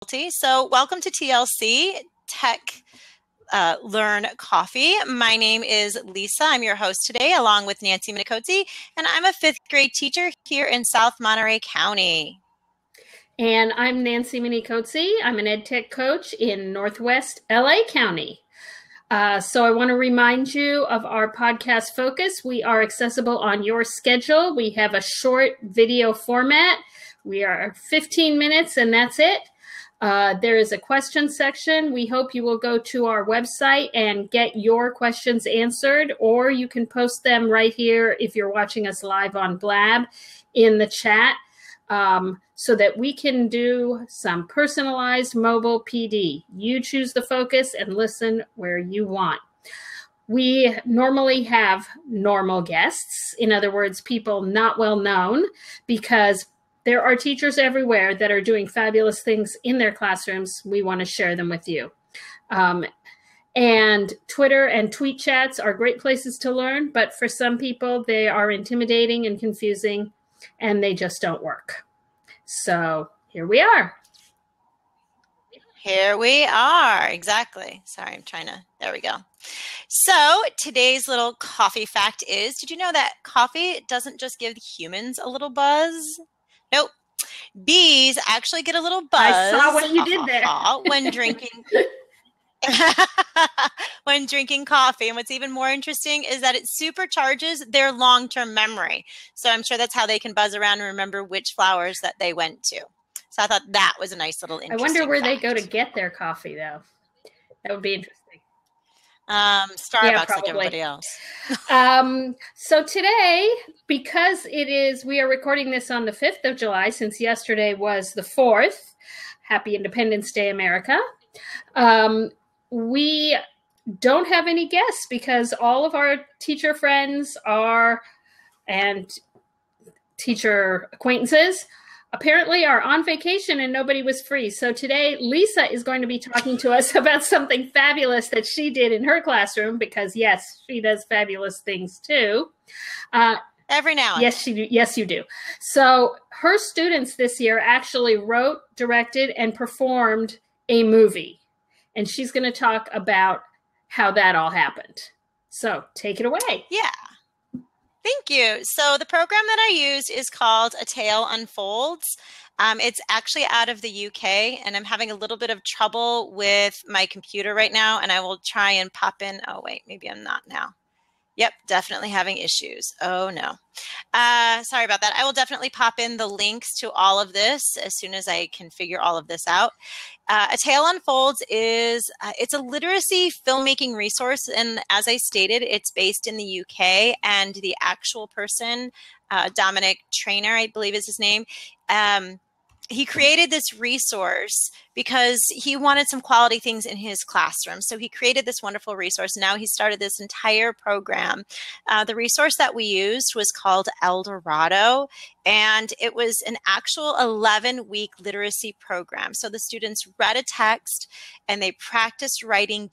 So welcome to TLC Tech Learn Coffee. My name is Lisa. I'm your host today, along with Nancy Minicozzi, and I'm a fifth grade teacher here in South Monterey County. And I'm Nancy Minicozzi. I'm an ed tech coach in Northwest LA County. So I want to remind you of our podcast focus. We are accessible on your schedule. We have a short video format. We are 15 minutes and that's it. There is a question section. We hope you will go to our website and get your questions answered, or you can post them right here if you're watching us live on Blab in the chat, so that we can do some personalized mobile PD. You choose the focus and listen where you want. We normally have normal guests, in other words, people not well known, because there are teachers everywhere that are doing fabulous things in their classrooms. We want to share them with you. And Twitter and tweet chats are great places to learn, but for some people, they are intimidating and confusing, and they just don't work. So here we are. Here we are. Exactly. Sorry, I'm trying to, there we go. So today's little coffee fact is, did you know that coffee doesn't just give humans a little buzz? Nope. Bees actually get a little buzz. I saw what you did there. When drinking coffee. And what's even more interesting is that it supercharges their long-term memory. So I'm sure that's how they can buzz around and remember which flowers that they went to. So I thought that was a nice little interesting I wonder where fact. they go to get their coffee, though. That would be interesting. Starbucks, like everybody else. So today, because we are recording this on the 5th of July, since yesterday was the 4th, Happy Independence Day, America. We don't have any guests because all of our teacher friends and teacher acquaintances apparently are on vacation and nobody was free. So today, Lisa is going to be talking to us about something fabulous that she did in her classroom, because yes, she does fabulous things too. Every now and yes, yes, you do. So her students this year actually wrote, directed, and performed a movie. And she's going to talk about how that all happened. So take it away. Yeah. Thank you. So the program that I used is called A Tale Unfolds. It's actually out of the UK, and I'm having a little bit of trouble with my computer right now, and I will try and pop in. Oh, wait, maybe I'm not now. Yep, definitely having issues. Oh, no. Sorry about that. I will definitely pop in the links to all of this as soon as I can figure all of this out. A Tale Unfolds is it's a literacy filmmaking resource, and as I stated, it's based in the UK, and the actual person, Dominic Trainer, I believe is his name, he created this resource because he wanted some quality things in his classroom. So he created this wonderful resource. Now he started this entire program. The resource that we used was called El Dorado, and it was an actual 11-week literacy program. So the students read a text and they practiced writing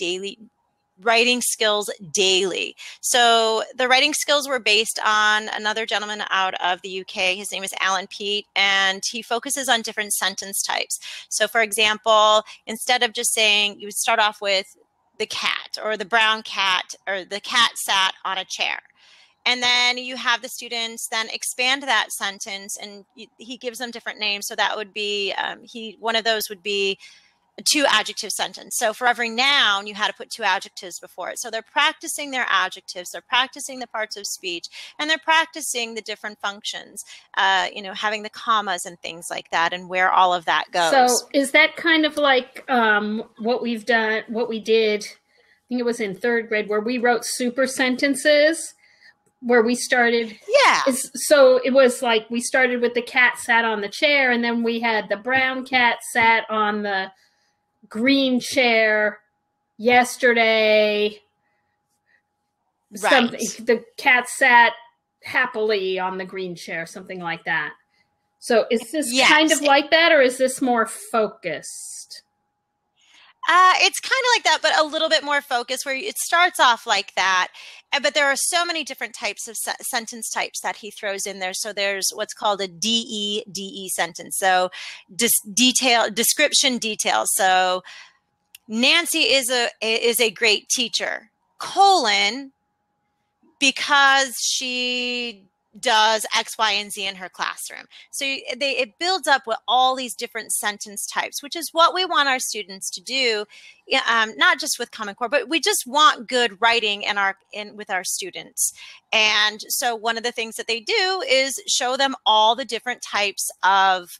skills daily. So the writing skills were based on another gentleman out of the UK. His name is Alan Pete, and he focuses on different sentence types. So for example, instead of just saying, you would start off with the cat or the brown cat or the cat sat on a chair. And then you have the students then expand that sentence, and he gives them different names. So that would be, one of those would be a 2-adjective sentence. So for every noun, you had to put 2 adjectives before it. So they're practicing their adjectives, they're practicing the parts of speech, and they're practicing the different functions, having the commas and things like that, and where all of that goes. So is that kind of like what we did, I think it was in 3rd grade, where we wrote super sentences, where we started? Yeah. So it was like we started with the cat sat on the chair, and then we had the brown cat sat on the green chair yesterday. Right. The cat sat happily on the green chair, something like that. So is this kind of like that, or is this more focused? It's kind of like that, but a little bit more focused, where it starts off like that. But there are so many different types of sentence types that he throws in there. So there's what's called a DE sentence. So description detail. So Nancy is a great teacher, colon, because she does X, Y, and Z in her classroom. So it builds up with all these different sentence types, which is what we want our students to do, not just with Common Core, but we just want good writing with our students. And so one of the things that they do is show them all the different types of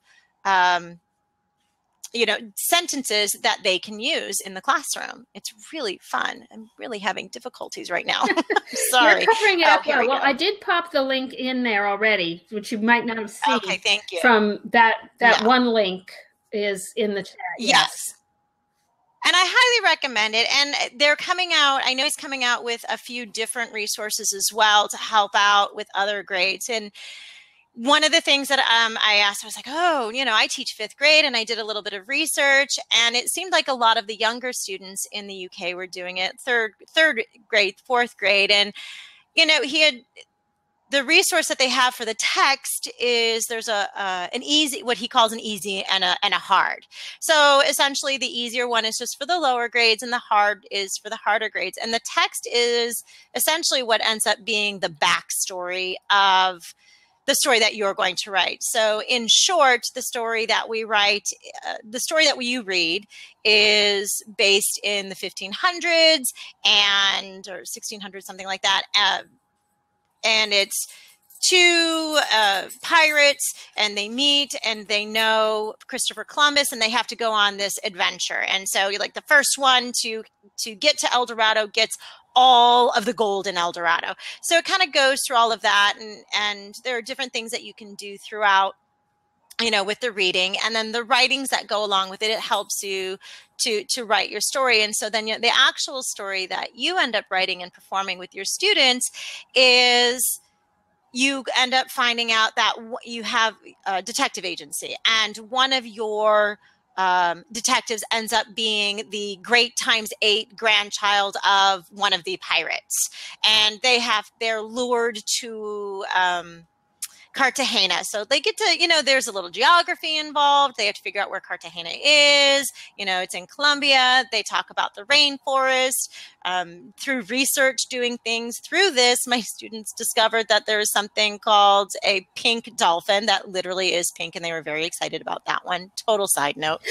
sentences that they can use in the classroom. It's really fun. I'm really having difficulties right now. Sorry. You're covering it up well. Well, I did pop the link in there already, which you might not have seen. Okay, thank you. From that one link is in the chat. Yes. And I highly recommend it. And they're coming out, I know he's coming out with a few different resources as well to help out with other grades. And one of the things that I asked, I was like, I teach 5th grade, and I did a little bit of research, and it seemed like a lot of the younger students in the UK were doing it, third grade, 4th grade. And, the resource that they have for the text is there's an easy, what he calls an easy and a hard. So essentially the easier one is just for the lower grades, and the hard is for the harder grades. And the text is essentially what ends up being the backstory of the story that you're going to write. So in short, the story that we write, the story that you read is based in the 1500s or 1600s, something like that. And it's two pirates, and they meet, and they know Christopher Columbus, and they have to go on this adventure. And so you're like the first one to get to El Dorado gets all of the gold in El Dorado. So it kind of goes through all of that, and there are different things that you can do throughout, with the reading, and then the writings that go along with it. It helps you to write your story. And so then the actual story that you end up writing and performing with your students is, you end up finding out that you have a detective agency, and one of your detectives ends up being the great ×8 grandchild of one of the pirates, and they're lured to Cartagena. So they get to, there's a little geography involved. They have to figure out where Cartagena is. It's in Colombia. They talk about the rainforest. Through research, doing things through this, my students discovered that there is something called a pink dolphin that literally is pink, and they were very excited about that one. Total side note.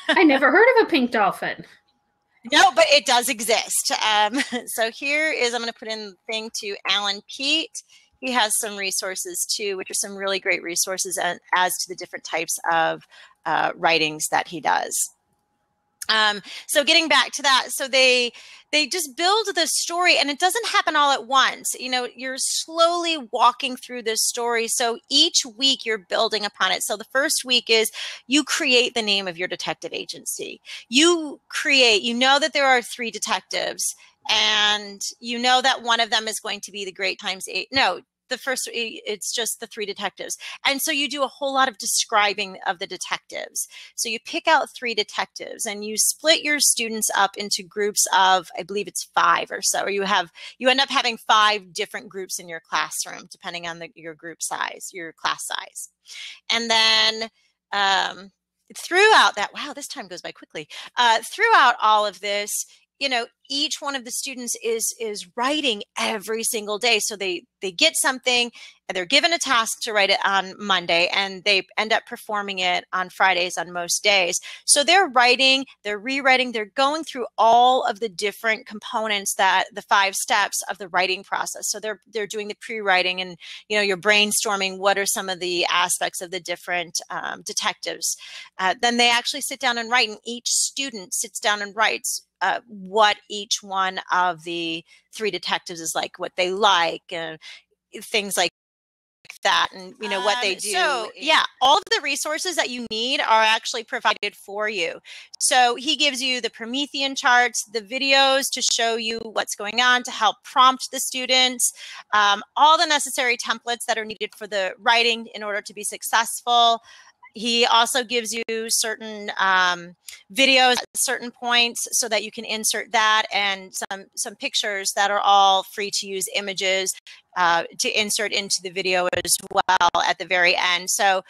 I never heard of a pink dolphin. No, but it does exist. So here is, I'm going to put in the thing to Alan Pete. He has some resources too, which are some really great resources as to the different types of writings that he does. So getting back to that, so they just build the story, and it doesn't happen all at once. You're slowly walking through this story. So each week you're building upon it. So the first week is you create the name of your detective agency. You know that there are 3 detectives, and you know that one of them is going to be the great ×8. No, it's just the 3 detectives. And so you do a whole lot of describing of the detectives. So you pick out 3 detectives, and you split your students up into groups of, I believe it's 5 or so, or you end up having 5 different groups in your classroom, depending on your group size, your class size. And then, throughout that, wow, this time goes by quickly. Throughout all of this, each one of the students is writing every single day. So they get something, and they're given a task to write it on Monday, and they end up performing it on Fridays on most days. So they're writing, they're rewriting, they're going through all of the different components, that the 5 steps of the writing process. So they're doing the pre-writing, and you're brainstorming what are some of the aspects of the different detectives. Then they actually sit down and write, and each student sits down and writes what each one of the 3 detectives is like, what they like, and things like that, and what they do. So yeah, all of the resources that you need are actually provided for you. So he gives you the Promethean charts, the videos to show you what's going on, to help prompt the students, all the necessary templates that are needed for the writing in order to be successful. He also gives you certain videos at certain points so that you can insert that, and some pictures that are all free to use images to insert into the video as well at the very end. So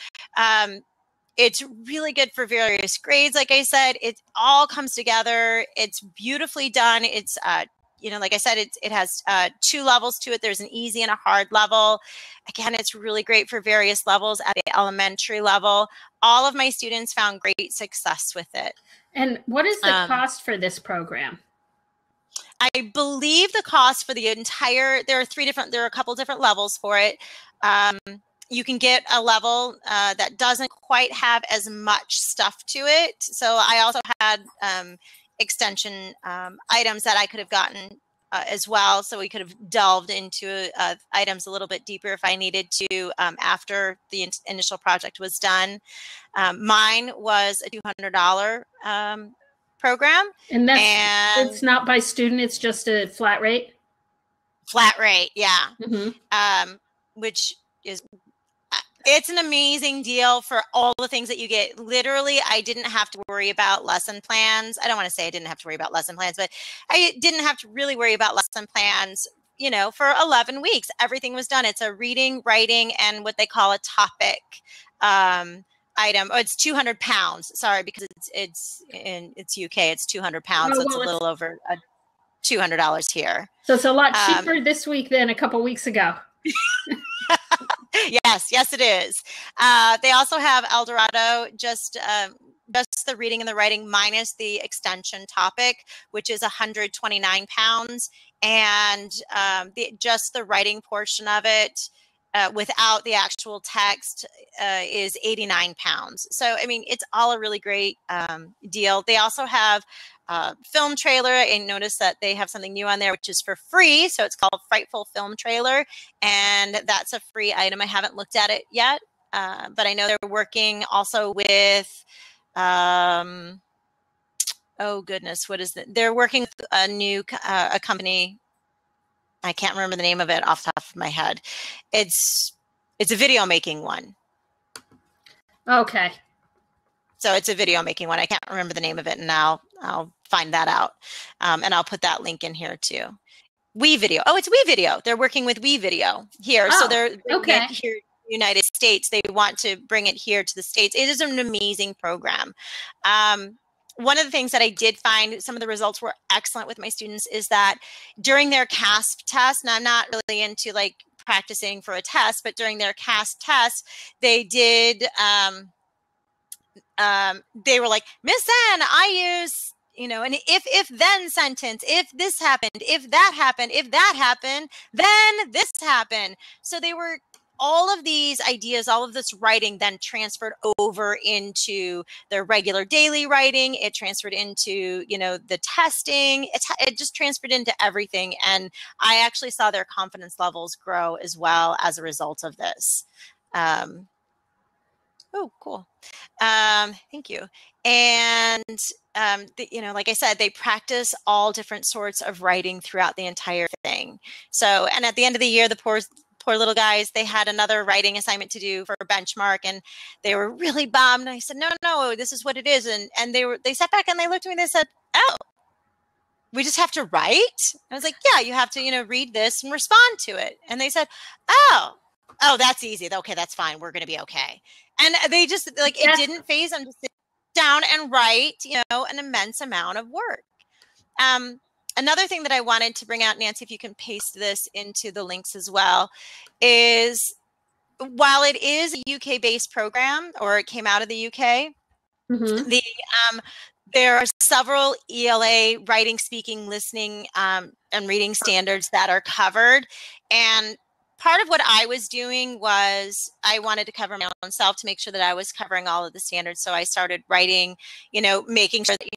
it's really good for various grades. Like I said, it all comes together. It's beautifully done. It's like I said, it has 2 levels to it. There's an easy and a hard level. Again, it's really great for various levels at the elementary level. All of my students found great success with it. And what is the cost for this program? I believe the cost for the entire, there are a couple different levels for it. You can get a level that doesn't quite have as much stuff to it. So I also had extension items that I could have gotten as well. So we could have delved into items a little bit deeper if I needed to after the initial project was done. Mine was a $200 program. And it's not by student, it's just a flat rate? Flat rate, yeah. Mm-hmm. Which is, it's an amazing deal for all the things that you get. Literally, I didn't have to worry about lesson plans. I don't want to say I didn't have to worry about lesson plans, but I didn't have to really worry about lesson plans, for 11 weeks. Everything was done. It's a reading, writing, and what they call a topic item. Oh, it's 200 pounds. Sorry, because it's UK. It's 200 pounds. So it's a little over $200 here. So it's a lot cheaper this week than a couple weeks ago. Yes, it is. They also have Eldorado, just the reading and the writing minus the extension topic, which is 129 pounds, and just the writing portion of it without the actual text is 89 pounds. So, I mean, it's all a really great deal. They also have film trailer. And notice that they have something new on there, which is for free. So it's called Frightful Film Trailer. And that's a free item. I haven't looked at it yet, but I know they're working also with, oh goodness, what is it? They're working with a company. I can't remember the name of it off the top of my head. It's a video making one. Okay. So it's a video making one. I can't remember the name of it, and I'll find that out. And I'll put that link in here too. WeVideo. Oh, it's WeVideo. They're working with WeVideo here. Oh, So they're okay. Here in the United States. They want to bring it here to the States. It is an amazing program. One of the things that I did find, some of the results were excellent with my students, is that during their CASP test, and I'm not really into like practicing for a test, but during their CASP test, they did, they were like, Miss N, I use, an if then sentence, if this happened, if that happened, if that happened, then this happened. So they were, all of these ideas, all of this writing then transferred over into their regular daily writing. It transferred into, the testing. It just transferred into everything. And I actually saw their confidence levels grow as well as a result of this. Oh, cool. Thank you. And, like I said, they practice all different sorts of writing throughout the entire thing. So, and at the end of the year, the poor little guys, they had another writing assignment to do for a benchmark, and they were really bummed. And I said, no, this is what it is. And they sat back and they looked at me and they said, oh, we just have to write? I was like, yeah, you have to, read this and respond to it. And they said, oh, that's easy. Okay, that's fine. We're going to be okay. And they just it didn't phase them to sit down and write, an immense amount of work. Another thing that I wanted to bring out, Nancy, if you can paste this into the links as well, is while it is a UK-based program, or it came out of the UK, mm-hmm. There are several ELA writing, speaking, listening, and reading standards that are covered. And part of what I was doing was I wanted to cover my own self to make sure that I was covering all of the standards. So I started writing, making sure that,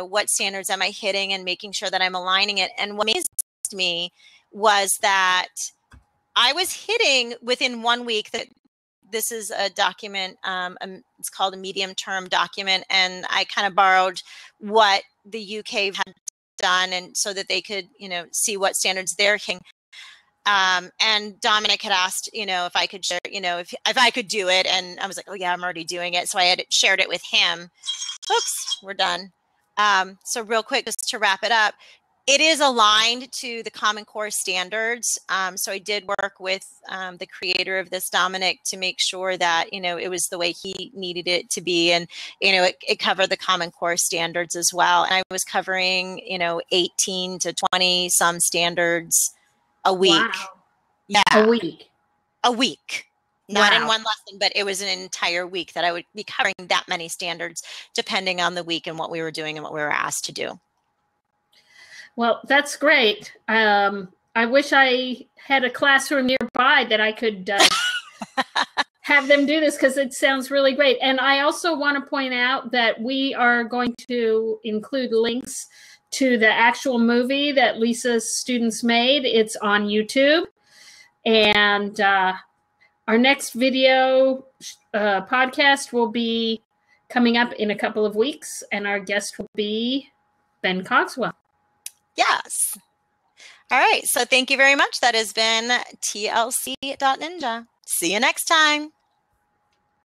what standards am I hitting and making sure that I'm aligning it. And what amazed me was that I was hitting within 1 week that this is a document, it's called a medium term document. And I kind of borrowed what the UK had done, and so that they could, see what standards they're hitting. And Dominic had asked, if I could share, if I could do it. And I was like, oh yeah, I'm already doing it. So I had shared it with him. Oops, we're done. So real quick, just to wrap it up, it is aligned to the Common Core standards. So I did work with the creator of this, Dominic, to make sure that, it was the way he needed it to be. And, it covered the Common Core standards as well. And I was covering, 18 to 20 some standards a week. Wow. Yeah. A week. Not wow. in one lesson, but it was an entire week that I would be covering that many standards, depending on the week and what we were doing and what we were asked to do. Well, that's great. I wish I had a classroom nearby that I could have them do this, because it sounds really great. And I also want to point out that we are going to include links to the actual movie that Lisa's students made. It's on YouTube. And our next video podcast will be coming up in a couple of weeks, and our guest will be Ben Cogswell. Yes. All right. So thank you very much. That has been TLC.Ninja. See you next time.